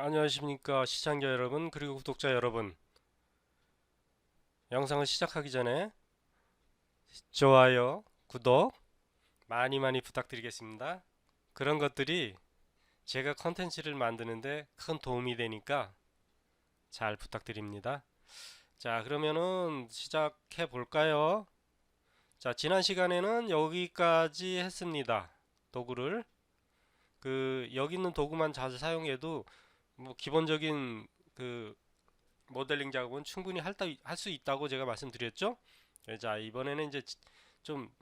안녕하십니까 시청자 여러분 그리고 구독자 여러분. 영상을 시작하기 전에 좋아요, 구독 많이 많이 부탁드리겠습니다. 그런 것들이 제가 컨텐츠를 만드는데 큰 도움이 되니까 잘 부탁드립니다. 자, 그러면은 시작해 볼까요? 자, 지난 시간에는 여기까지 했습니다. 도구를 여기 있는 도구만 자주 사용해도 뭐 기본적인 그 모델링 작업은 충분히 할 수 있다고 제가 말씀드렸죠. 자, 이번에는 이제 좀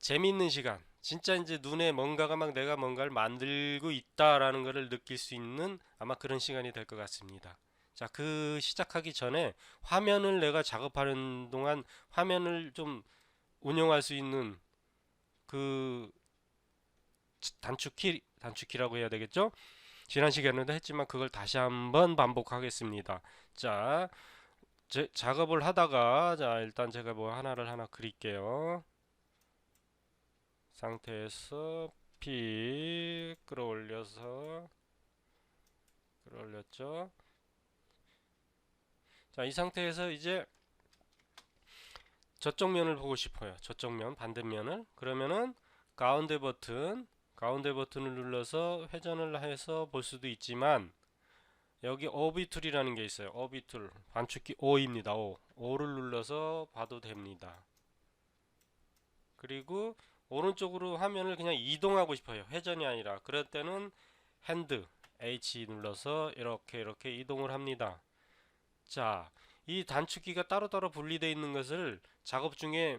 재미있는 시간, 진짜 이제 눈에 뭔가가 막 내가 뭔가를 만들고 있다라는 것을 느낄 수 있는 아마 그런 시간이 될 것 같습니다. 자, 그 시작하기 전에 화면을 내가 작업하는 동안 화면을 좀 운영할 수 있는 그 단축키라고 해야 되겠죠? 지난 시간에도 했지만 그걸 다시 한번 반복하겠습니다. 자, 작업을 하다가 자 일단 제가 뭐 하나를 하나 그릴게요. 상태에서 P 끌어올렸죠. 자, 이 상태에서 이제 저쪽 면을 보고 싶어요. 저쪽 면 반대면을. 그러면은 가운데 버튼을 눌러서 회전을 해서 볼 수도 있지만 여기 오비툴이라는 게 있어요. 오비툴 반축키 O입니다. O를 눌러서 봐도 됩니다. 그리고 오른쪽으로 화면을 그냥 이동하고 싶어요. 회전이 아니라. 그럴 때는 핸드 H 눌러서 이렇게 이동을 합니다. 자, 이 단축키가 따로따로 분리되어 있는 것을 작업 중에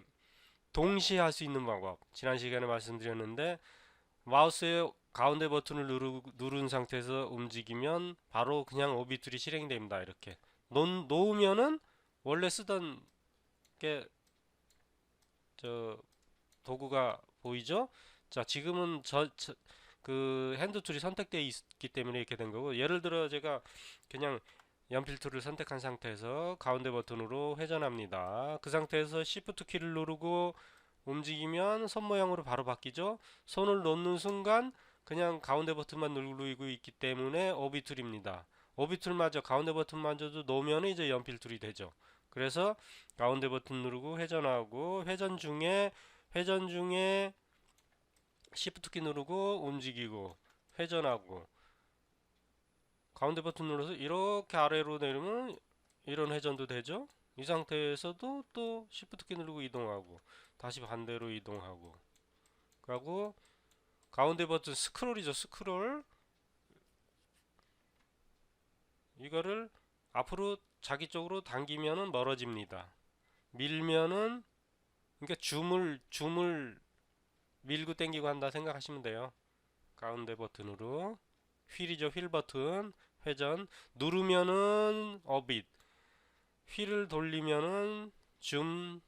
동시에 할 수 있는 방법. 지난 시간에 말씀드렸는데 마우스의 가운데 버튼을 누른 상태에서 움직이면 바로 그냥 오비툴이 실행됩니다. 이렇게 놓으면은 원래 쓰던 게 저 도구가 보이죠? 자, 지금은 그 핸드 툴이 선택되어 있기 때문에 이렇게 된 거고, 예를 들어 제가 그냥 연필 툴을 선택한 상태에서 가운데 버튼으로 회전합니다. 그 상태에서 Shift 키를 누르고 움직이면 손 모양으로 바로 바뀌죠? 손을 놓는 순간 그냥 가운데 버튼만 누르고 있기 때문에 오비툴입니다. 오비툴마저 가운데 버튼마저도 놓으면 이제 연필 툴이 되죠. 그래서 가운데 버튼 누르고 회전하고 회전 중에 Shift 키 누르고 움직이고 회전하고 가운데 버튼 눌러서 이렇게 아래로 내리면 이런 회전도 되죠. 이 상태에서도 또 Shift 키 누르고 이동하고 다시 반대로 이동하고 그리고 가운데 버튼 스크롤이죠. 스크롤 이거를 앞으로 자기 쪽으로 당기면은 멀어집니다. 밀면은 그러니까 줌을 밀고 당기고 한다 생각하시면 돼요. 가운데 버튼으로 휠이죠. 휠 버튼 회전 누르면은 어빗 휠을 돌리면은 줌인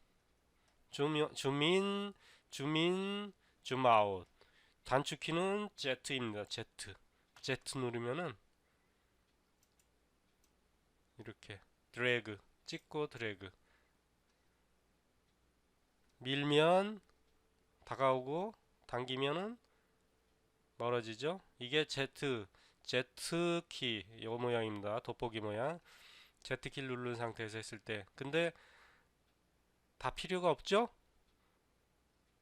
줌아웃 단축키는 Z입니다. Z 누르면은 이렇게 드래그 찍고 드래그 밀면 다가오고 당기면은 멀어지죠. 이게 Z 요 모양입니다. 돋보기 모양 Z키를 누른 상태에서 했을 때 근데 다 필요가 없죠.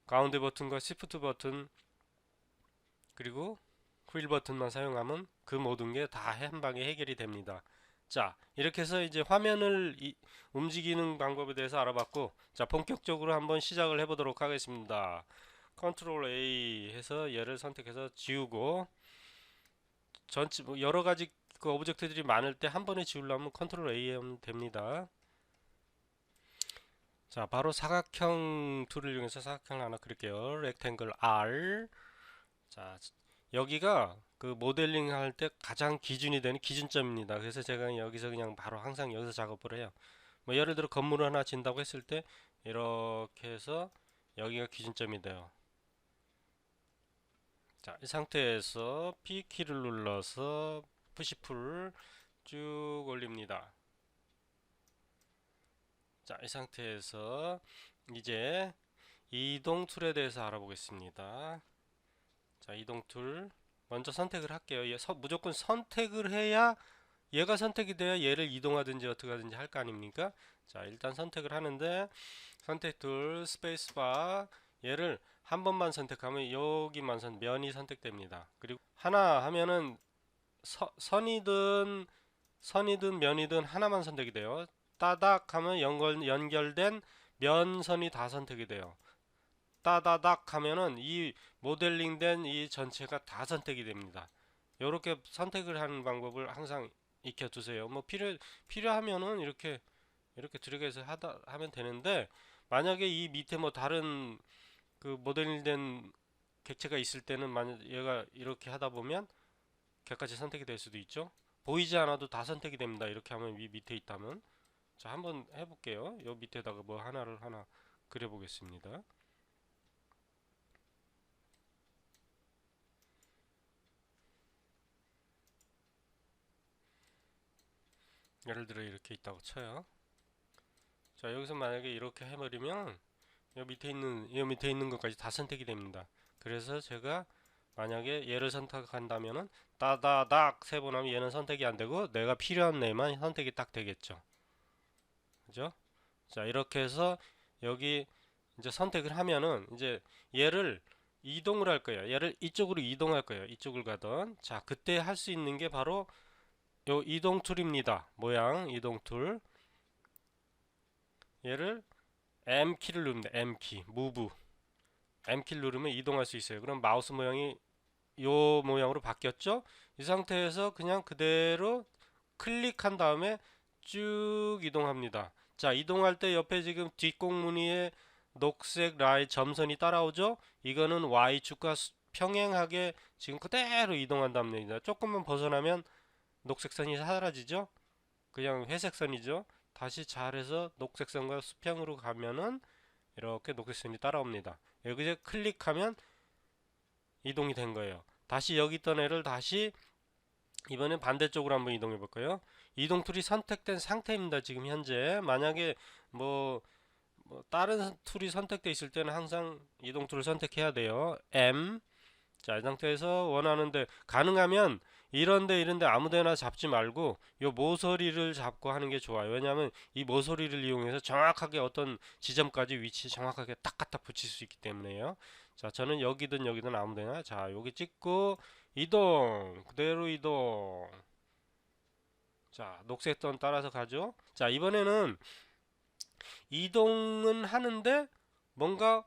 가운데 버튼과 Shift 버튼 그리고 휠 버튼만 사용하면 그 모든 게 다 한 방에 해결이 됩니다. 자, 이렇게 해서 이제 화면을 움직이는 방법에 대해서 알아봤고, 자, 본격적으로 한번 시작을 해보도록 하겠습니다. 컨트롤 A 해서 얘를 선택해서 지우고, 전체 뭐 여러 가지 그 오브젝트들이 많을 때 한 번에 지우려면 컨트롤 A 하면 됩니다. 자, 바로 사각형 툴을 이용해서 사각형을 하나 그릴게요. 렉탱글 R. 자, 여기가 그 모델링 할 때 가장 기준이 되는 기준점입니다. 그래서 제가 여기서 그냥 바로 항상 여기서 작업을 해요. 뭐 예를 들어 건물을 하나 진다고 했을 때 이렇게 해서 여기가 기준점이 돼요. 자, 이 상태에서 P키를 눌러서 푸시풀 쭉 올립니다. 자, 이 상태에서 이제 이동 툴에 대해서 알아보겠습니다. 자, 이동 툴 먼저 선택을 할게요. 무조건 선택을 해야 얘가 선택이 돼야 얘를 이동하든지 어떻게 하든지 할 거 아닙니까? 자, 일단 선택을 하는데 선택 툴 스페이스바 얘를 한 번만 선택하면 여기만 면이 선택됩니다. 그리고 하나 하면은 선이든 면이든 하나만 선택이 돼요. 따닥 하면 연결된 면선이 다 선택이 돼요. 따다닥 하면은 이 모델링된 이 전체가 다 선택이 됩니다. 이렇게 선택을 하는 방법을 항상 익혀두세요. 뭐 필요하면은 이렇게 드래그해서 하면 되는데, 만약에 이 밑에 뭐 다른 그 모델링된 객체가 있을 때는 만약 얘가 이렇게 하다 보면 객같이 선택이 될 수도 있죠. 보이지 않아도 다 선택이 됩니다. 이렇게 하면 밑에 있다면. 자, 한번 해볼게요. 요 밑에다가 뭐 하나를 하나 그려보겠습니다. 예를 들어 이렇게 있다고 쳐요. 자, 여기서 만약에 이렇게 해버리면 요 밑에 있는 것까지 다 선택이 됩니다. 그래서 제가 만약에 얘를 선택한다면은 따다닥 세 번 하면 얘는 선택이 안 되고 내가 필요한 애만 선택이 딱 되겠죠. 그죠? 자, 이렇게 해서 여기 이제 선택을 하면은 이제 얘를 이동을 할 거예요. 얘를 이쪽으로 이동할 거예요. 이쪽을 가던. 자, 그때 할 수 있는 게 바로 요 이동 툴입니다. 모양 이동 툴. 얘를 M키를 누릅니다. M키, move. M키를 누르면 이동할 수 있어요. 그럼 마우스 모양이 요 모양으로 바뀌었죠? 이 상태에서 그냥 그대로 클릭한 다음에 쭉 이동합니다. 자, 이동할 때 옆에 지금 뒷공무늬에 녹색 라인 점선이 따라오죠? 이거는 Y축과 평행하게 지금 그대로 이동한답니다. 조금만 벗어나면 녹색선이 사라지죠? 그냥 회색선이죠? 다시 잘해서 녹색선과 수평으로 가면은 이렇게 녹색선이 따라옵니다. 여기서 클릭하면 이동이 된 거예요. 다시 여기 있던 애를 다시 이번엔 반대쪽으로 한번 이동해 볼까요? 이동 툴이 선택된 상태입니다. 지금 현재 만약에 뭐 다른 툴이 선택되어 있을 때는 항상 이동 툴을 선택해야 돼요. M. 자, 이 상태에서 원하는데 가능하면 이런데 아무데나 잡지 말고 요 모서리를 잡고 하는 게 좋아요. 왜냐하면 이 모서리를 이용해서 정확하게 어떤 지점까지 위치 정확하게 딱 갖다 붙일 수 있기 때문에요. 자, 저는 여기든 아무데나. 자, 여기 찍고 이동, 그대로 이동. 자, 녹색 선 따라서 가죠. 자, 이번에는 이동은 하는데 뭔가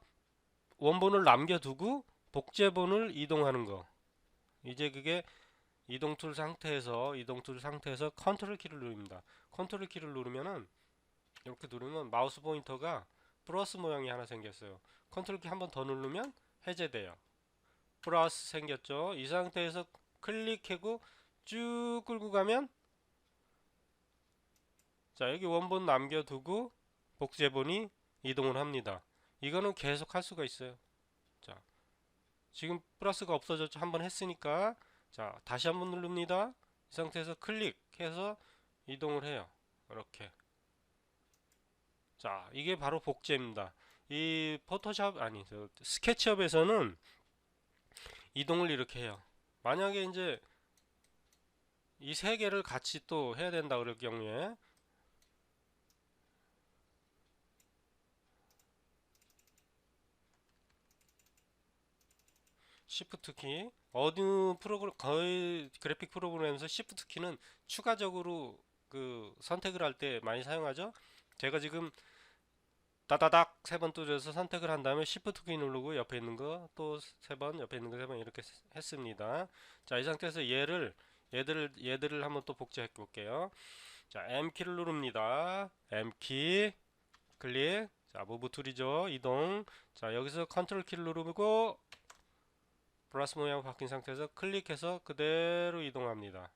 원본을 남겨두고 복제본을 이동하는 거. 이제 그게 이동 툴 상태에서 컨트롤 키를 누릅니다. 컨트롤 키를 누르면은 이렇게 누르면 마우스 포인터가 플러스 모양이 하나 생겼어요. 컨트롤 키 한 번 더 누르면 해제돼요. 플러스 생겼죠. 이 상태에서 클릭하고 쭉 끌고 가면 자, 여기 원본 남겨두고 복제본이 이동을 합니다. 이거는 계속 할 수가 있어요. 자, 지금 플러스가 없어졌죠. 한번 했으니까. 자, 다시 한번 누릅니다. 이 상태에서 클릭해서 이동을 해요. 이렇게. 자, 이게 바로 복제입니다. 이 포토샵 아니 스케치업에서는 이동을 이렇게 해요. 만약에 이제 이 세 개를 같이 또 해야 된다 그럴 경우에 Shift 키 어느 프로그램 거의 그래픽 프로그램에서 Shift 키는 추가적으로 그 선택을 할 때 많이 사용하죠. 제가 지금 따다닥 세 번 뚜려서 선택을 한 다음에 Shift 키 누르고 옆에 있는 거 또 세 번, 옆에 있는 거 세 번 이렇게 했습니다. 자, 이 상태에서 얘들을 한번 또 복제해 볼게요. 자, M 키를 누릅니다. M 키 클릭. 자, 무브 툴이죠. 이동. 자, 여기서 컨트롤 키를 누르고 플러스 모양 바뀐 상태에서 클릭해서 그대로 이동합니다.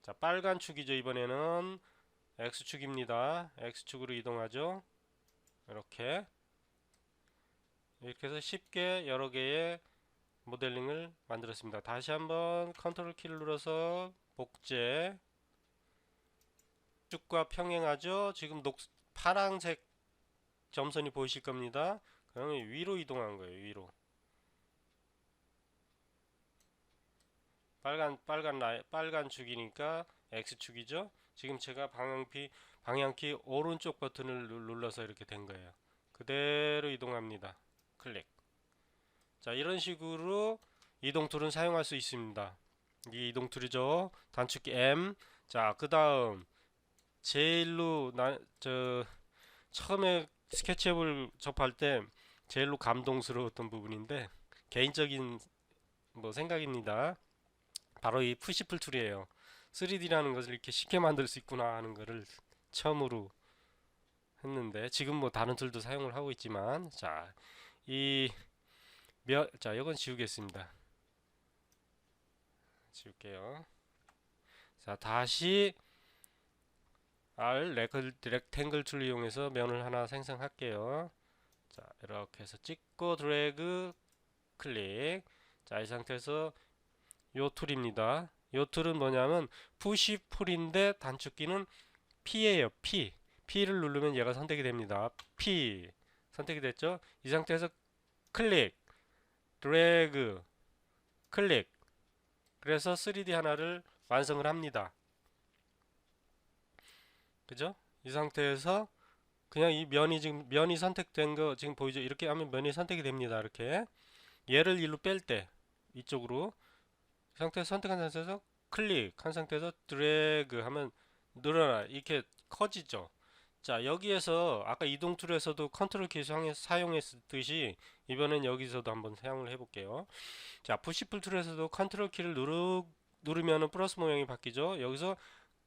자, 빨간 축이죠. 이번에는 X축입니다. X축으로 이동하죠. 이렇게 해서 쉽게 여러 개의 모델링을 만들었습니다. 다시 한번 컨트롤 키를 눌러서 복제. 축과 평행하죠. 지금 파란색 점선이 보이실 겁니다. 그러면 위로 이동한 거예요. 위로. 빨간 축이니까 X축이죠. 지금 제가 방향키 오른쪽 버튼을 눌러서 이렇게 된 거예요. 그대로 이동합니다. 클릭. 자, 이런 식으로 이동 툴은 사용할 수 있습니다. 이 이동 툴이죠. 단축키 M. 자, 그 다음 제일로 처음에 스케치업을 접할 때 제일로 감동스러웠던 부분인데 개인적인 뭐 생각입니다. 바로 이 푸시풀 툴이에요. 3D라는 것을 이렇게 쉽게 만들 수 있구나 하는 것을 처음으로 했는데 지금 뭐 다른 툴도 사용을 하고 있지만 자, 이건 지우겠습니다. 지울게요. 자, 다시 렉탱글 툴을 이용해서 면을 하나 생성할게요. 자, 이렇게 해서 찍고 드래그 클릭. 자, 이 상태에서 요 툴입니다. 요 툴은 뭐냐면 푸시 풀인데 단축키는 P예요. P를 누르면 얘가 선택이 됩니다. P 선택이 됐죠? 이 상태에서 클릭, 드래그, 클릭. 그래서 3D 하나를 완성을 합니다. 그죠? 이 상태에서 그냥 이 면이 선택된 거 지금 보이죠? 이렇게 하면 면이 선택이 됩니다. 이렇게 얘를 일로 뺄 때 이쪽으로 이 상태에서 선택한 상태에서 클릭한 상태에서 드래그 하면 늘어나 이렇게 커지죠. 자, 여기에서 아까 이동 툴에서도 컨트롤 키 사용했듯이 이번엔 여기서도 한번 사용을 해볼게요. 자, 푸시풀 툴에서도 컨트롤 키를 누르면은 플러스 모양이 바뀌죠. 여기서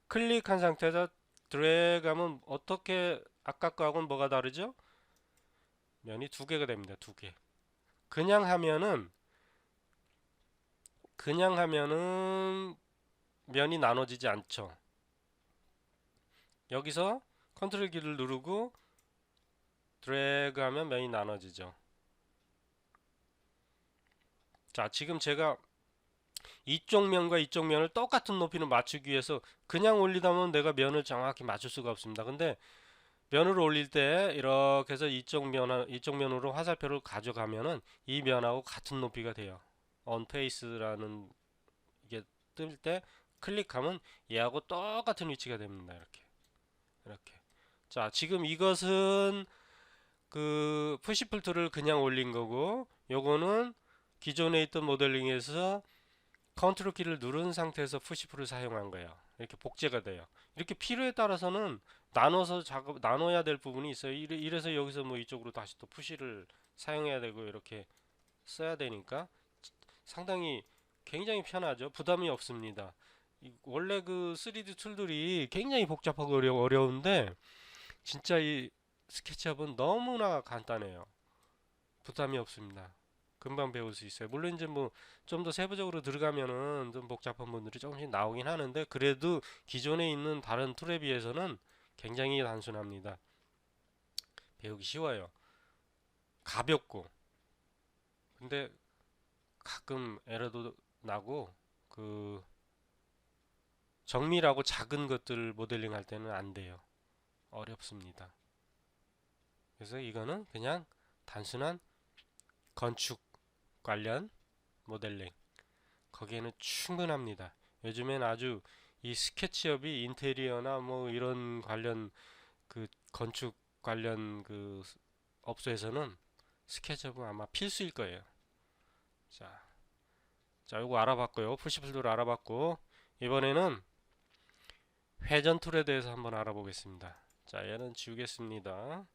클릭한 상태에서 드래그 하면 어떻게 아까 거하고는 뭐가 다르죠? 면이 두 개가 됩니다. 두 개. 그냥 하면은 면이 나눠지지 않죠. 여기서 컨트롤 키를 누르고 드래그 하면 면이 나눠지죠. 자, 지금 제가 이쪽 면과 이쪽 면을 똑같은 높이로 맞추기 위해서 그냥 올리다 보면 내가 면을 정확히 맞출 수가 없습니다. 근데 면을 올릴 때 이렇게 해서 이쪽 면으로 화살표를 가져가면은 이 면하고 같은 높이가 돼요. on face라는 이게 뜰 때 클릭하면 얘하고 똑같은 위치가 됩니다. 이렇게. 자, 지금 이것은 그 푸시풀 툴을 그냥 올린 거고 요거는 기존에 있던 모델링에서 컨트롤 키를 누른 상태에서 푸시풀을 사용한 거예요. 이렇게 복제가 돼요. 이렇게 필요에 따라서는 나눠야 될 부분이 있어요. 이래서 여기서 뭐 이쪽으로 다시 또 푸시를 사용해야 되고 이렇게 써야 되니까 상당히 굉장히 편하죠. 부담이 없습니다. 원래 그 3D 툴들이 굉장히 복잡하고 어려운데 진짜 이 스케치업은 너무나 간단해요. 부담이 없습니다. 금방 배울 수 있어요. 물론 이제 뭐 좀 더 세부적으로 들어가면은 좀 복잡한 분들이 조금씩 나오긴 하는데 그래도 기존에 있는 다른 툴에 비해서는 굉장히 단순합니다. 배우기 쉬워요. 가볍고. 근데 가끔 에러도 나고 그 정밀하고 작은 것들 모델링 할 때는 안 돼요. 어렵습니다. 그래서 이거는 그냥 단순한 건축 관련 모델링 거기에는 충분합니다. 요즘엔 아주 이 스케치업이 인테리어나 뭐 이런 관련 그 건축 관련 그 업소에서는 스케치업은 아마 필수일 거예요. 자, 요거 알아봤고요. 푸시풀도 알아봤고 이번에는 회전 툴에 대해서 한번 알아보겠습니다. 자, 얘는 지우겠습니다.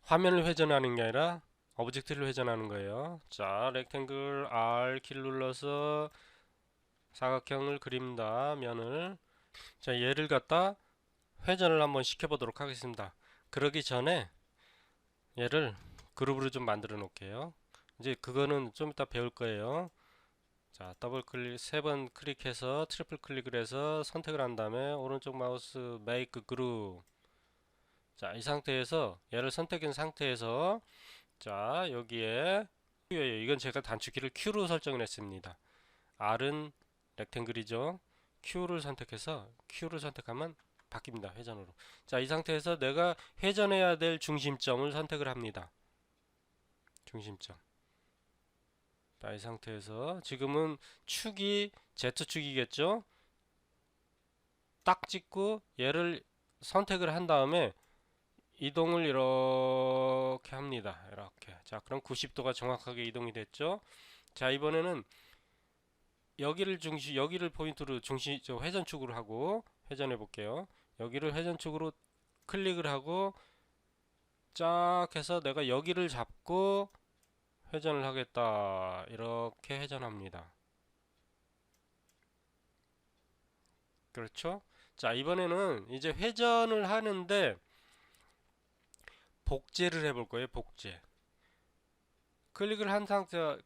화면을 회전하는 게 아니라 오브젝트를 회전하는 거예요. 자, 렉탱글 R 키를 눌러서 사각형을 그립니다. 면을. 자, 얘를 갖다 회전을 한번 시켜보도록 하겠습니다. 그러기 전에 얘를 그룹으로 좀 만들어 놓을게요. 이제 그거는 좀 이따 배울 거예요. 자, 더블 클릭, 세 번 클릭해서 트리플 클릭을 해서 선택을 한 다음에 오른쪽 마우스 메이크 그룹. 자, 이 상태에서 얘를 선택한 상태에서 자, 여기에 이건 제가 단축키를 Q로 설정을 했습니다. R은 렉탱글이죠. Q를 선택해서 Q를 선택하면 바뀝니다. 회전으로. 자, 이 상태에서 내가 회전해야 될 중심점을 선택을 합니다. 중심점. 자, 이 상태에서 지금은 축이 Z축이겠죠? 딱 찍고 얘를 선택을 한 다음에 이동을 이렇게 합니다. 이렇게. 자, 그럼 90도가 정확하게 이동이 됐죠? 자, 이번에는 여기를 포인트로 회전축으로 하고 회전해 볼게요. 여기를 회전축으로 클릭을 하고 쫙 해서 내가 여기를 잡고 회전을 하겠다. 이렇게 회전합니다. 그렇죠? 자, 이번에는 이제 회전을 하는데 복제를 해볼 거예요. 복제. 클릭을 한 상태,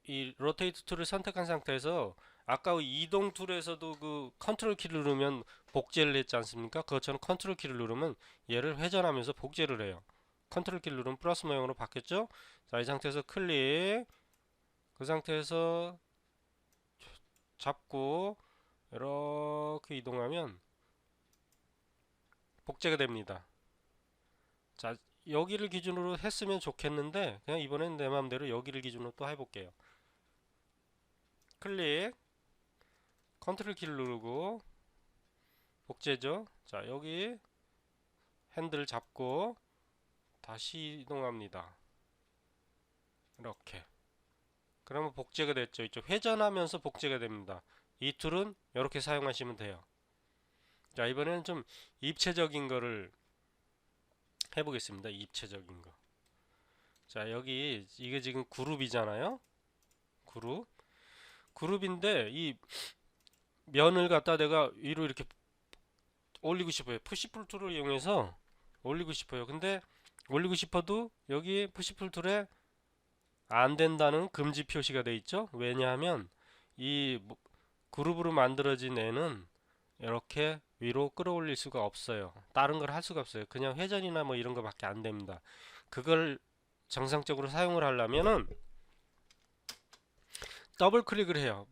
이 로테이트 툴을 선택한 상태에서 아까 이동 툴에서도 그 컨트롤 키를 누르면 복제를 했지 않습니까? 그것처럼 컨트롤 키를 누르면 얘를 회전하면서 복제를 해요. 컨트롤 키를 누르면 플러스 모양으로 바뀌었죠? 자, 이 상태에서 클릭. 그 상태에서 잡고 이렇게 이동하면 복제가 됩니다. 자, 여기를 기준으로 했으면 좋겠는데 그냥 이번엔 내 마음대로 여기를 기준으로 또 해볼게요. 클릭, 컨트롤 키를 누르고 복제죠. 자, 여기 핸들 잡고 다시 이동합니다. 이렇게. 그러면 복제가 됐죠. 이쪽 회전하면서 복제가 됩니다. 이 툴은 이렇게 사용하시면 돼요. 자, 이번에는 좀 입체적인 거를 해보겠습니다. 입체적인 거. 자, 여기 이게 지금 그룹이잖아요. 그룹인데 이 면을 갖다 내가 위로 이렇게 올리고 싶어요. 푸시풀 툴을 이용해서 올리고 싶어요. 근데 올리고 싶어도 여기 푸시풀 툴에 안 된다는 금지 표시가 돼 있죠. 왜냐하면 이 그룹으로 만들어진 애는 이렇게 위로 끌어올릴 수가 없어요. 다른 걸 할 수가 없어요. 그냥 회전이나 뭐 이런 거밖에 안 됩니다. 그걸 정상적으로 사용을 하려면은 더블 클릭을 해요.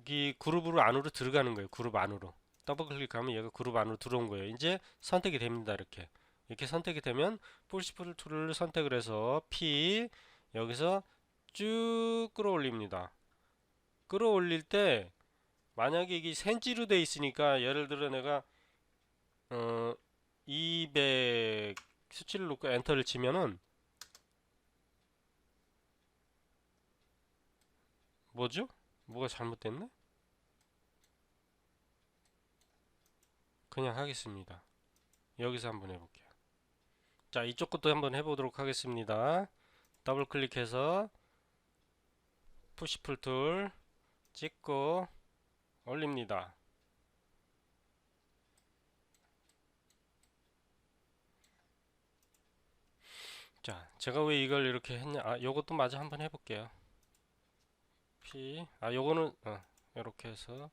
이 그룹으로 안으로 들어가는 거예요. 그룹 안으로. 더블 클릭하면 얘가 그룹 안으로 들어온 거예요. 이제 선택이 됩니다. 이렇게 선택이 되면 푸시풀 툴을 선택을 해서 P 여기서 쭉 끌어올립니다. 끌어올릴 때 만약에 이게 센치로 돼 있으니까 예를 들어 내가 200 수치를 놓고 엔터를 치면은 뭐죠? 뭐가 잘못됐네? 그냥 하겠습니다. 여기서 한번 해볼게요. 자, 이쪽 것도 한번 해보도록 하겠습니다. 더블 클릭해서 푸시풀 툴 찍고 올립니다. 자, 제가 왜 이걸 이렇게 했냐? 아, 요것도 마저 한번 해볼게요. 요거는 이렇게 해서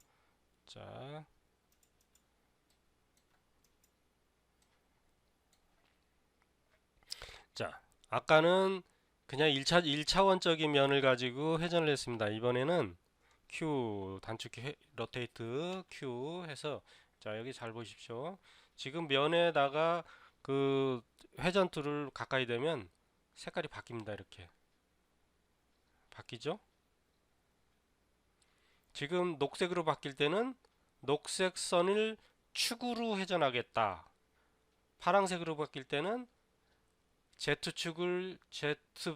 자, 아까는 그냥 1차원적인 면을 가지고 회전을 했습니다. 이번에는 Q 단축키 로테이트 Q 해서 자, 여기 잘 보십시오. 지금 면에다가 그 회전 툴을 가까이 대면 색깔이 바뀝니다. 이렇게 바뀌죠? 지금 녹색으로 바뀔 때는 녹색 선을 축으로 회전하겠다. 파란색으로 바뀔 때는 Z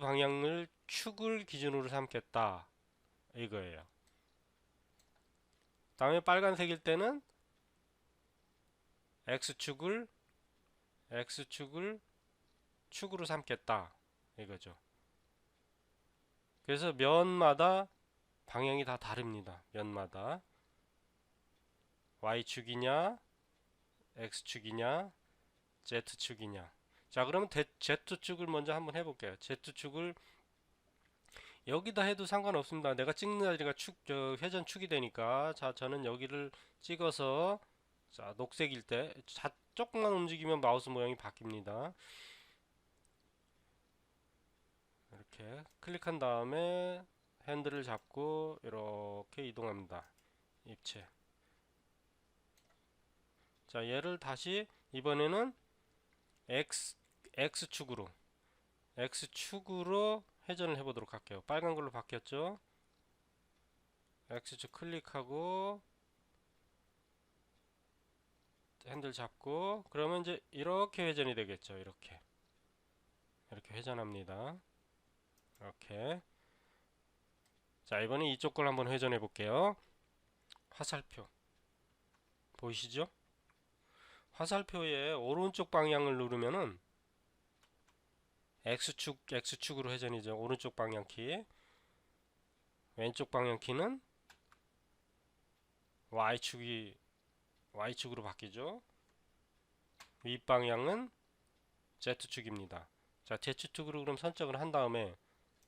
방향을 축을 기준으로 삼겠다. 이거예요. 다음에 빨간색일 때는 X축을 축으로 삼겠다. 이거죠. 그래서 면마다 방향이 다 다릅니다. 면마다. Y축이냐, X축이냐, Z축이냐. 자, 그러면 Z축을 먼저 한번 해볼게요. Z축을 여기다 해도 상관없습니다. 내가 찍는 자리가 회전축이 되니까. 자, 저는 여기를 찍어서 자, 녹색일 때 조금만 움직이면 마우스 모양이 바뀝니다. 이렇게 클릭한 다음에 핸들을 잡고 이렇게 이동합니다. 입체. 자, 얘를 다시 이번에는 X축으로 회전을 해보도록 할게요. 빨간 걸로 바뀌었죠? X축 클릭하고 핸들 잡고 그러면 이제 이렇게 회전이 되겠죠. 이렇게 회전합니다. 이렇게. 자, 이번엔 이쪽 걸 한번 회전해 볼게요. 화살표 보이시죠? 화살표의 오른쪽 방향을 누르면은 X축으로 회전이죠. 오른쪽 방향키. 왼쪽 방향키는 Y축으로 바뀌죠. 윗방향은 Z축입니다. 자, Z축으로 그럼 선택을 한 다음에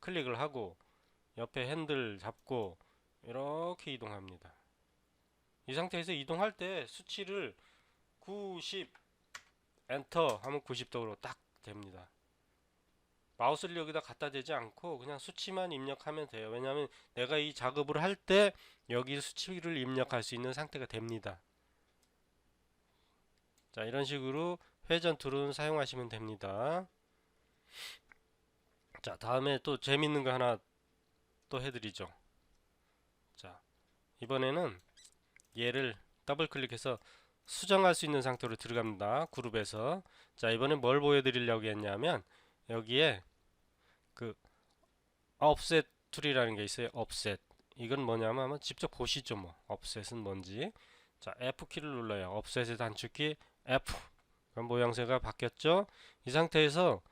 클릭을 하고 옆에 핸들 잡고 이렇게 이동합니다. 이 상태에서 이동할 때 수치를 90 엔터 하면 90도로 딱 됩니다. 마우스를 여기다 갖다 대지 않고 그냥 수치만 입력하면 돼요. 왜냐하면 내가 이 작업을 할 때 여기 수치를 입력할 수 있는 상태가 됩니다. 자, 이런 식으로 회전 툴은 사용하시면 됩니다. 자, 다음에 또 재밌는 거 하나 또 해드리죠. 자, 이번에는 얘를 더블 클릭해서 수정할 수 있는 상태로 들어갑니다. 그룹에서. 자, 이번엔 뭘 보여드리려고 했냐면 여기에 그 offset 툴이라는 게 있어요. offset. 이건 뭐냐면 한번 직접 보시죠. 뭐 offset은 뭔지. 자, F키를 눌러요. offset의 단축키 F. 그럼 모양새가 바뀌었죠. 이 상태에서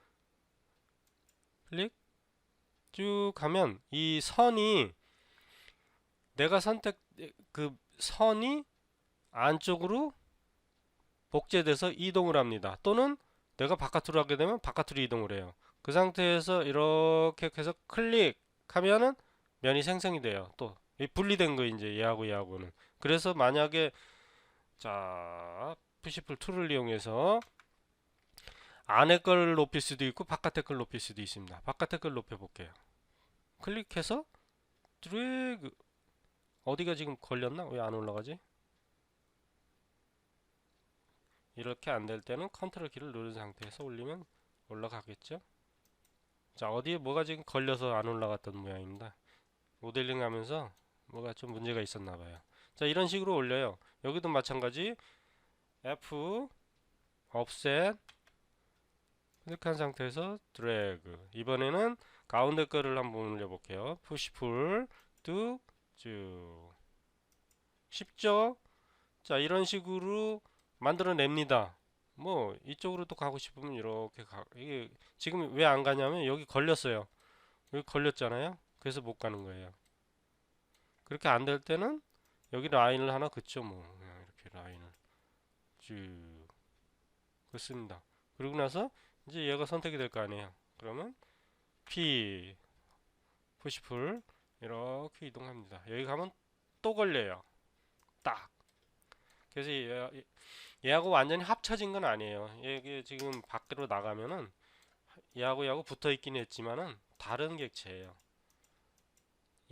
클릭 쭉 하면 이 선이 내가 그 선이 안쪽으로 복제돼서 이동을 합니다. 또는 내가 바깥으로 하게 되면 바깥으로 이동을 해요. 그 상태에서 이렇게 해서 클릭하면은 면이 생성이 돼요. 또 분리된 거 이제 얘하고는. 그래서 만약에 자, 푸시풀 툴을 이용해서 안에 걸 높일 수도 있고 바깥에 걸 높일 수도 있습니다. 바깥에 걸 높여 볼게요. 클릭해서 드래그. 어디가 지금 걸렸나? 왜 안 올라가지? 이렇게 안 될 때는 컨트롤 키를 누른 상태에서 올리면 올라가겠죠. 자, 어디에 뭐가 지금 걸려서 안 올라갔던 모양입니다. 모델링 하면서 뭐가 좀 문제가 있었나 봐요. 자, 이런 식으로 올려요. 여기도 마찬가지 F offset 클릭한 상태에서 드래그. 이번에는 가운데 거를 한번 올려볼게요. 푸시 풀 뚝 쭉. 쉽죠? 자, 이런 식으로 만들어냅니다. 뭐 이쪽으로도 가고 싶으면 이렇게 이게 지금 왜 안 가냐면 여기 걸렸어요. 여기 걸렸잖아요. 그래서 못 가는 거예요. 그렇게 안 될 때는 여기 라인을 하나 긋죠. 뭐 그냥 이렇게 라인을 쭉 긋습니다. 그리고 나서 이제 얘가 선택이 될 거 아니에요. 그러면 P 푸시풀 이렇게 이동합니다. 여기 가면 또 걸려요. 딱. 그래서 얘하고 완전히 합쳐진 건 아니에요. 이게 지금 밖으로 나가면은 얘하고 붙어 있긴 했지만은 다른 객체예요.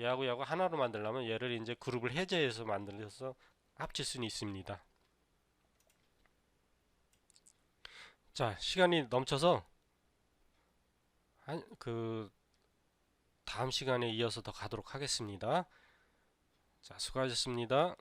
얘하고 하나로 만들려면 얘를 이제 그룹을 해제해서 만들어서 합칠 수는 있습니다. 자, 시간이 넘쳐서 그 다음 시간에 이어서 더 가도록 하겠습니다. 자, 수고하셨습니다.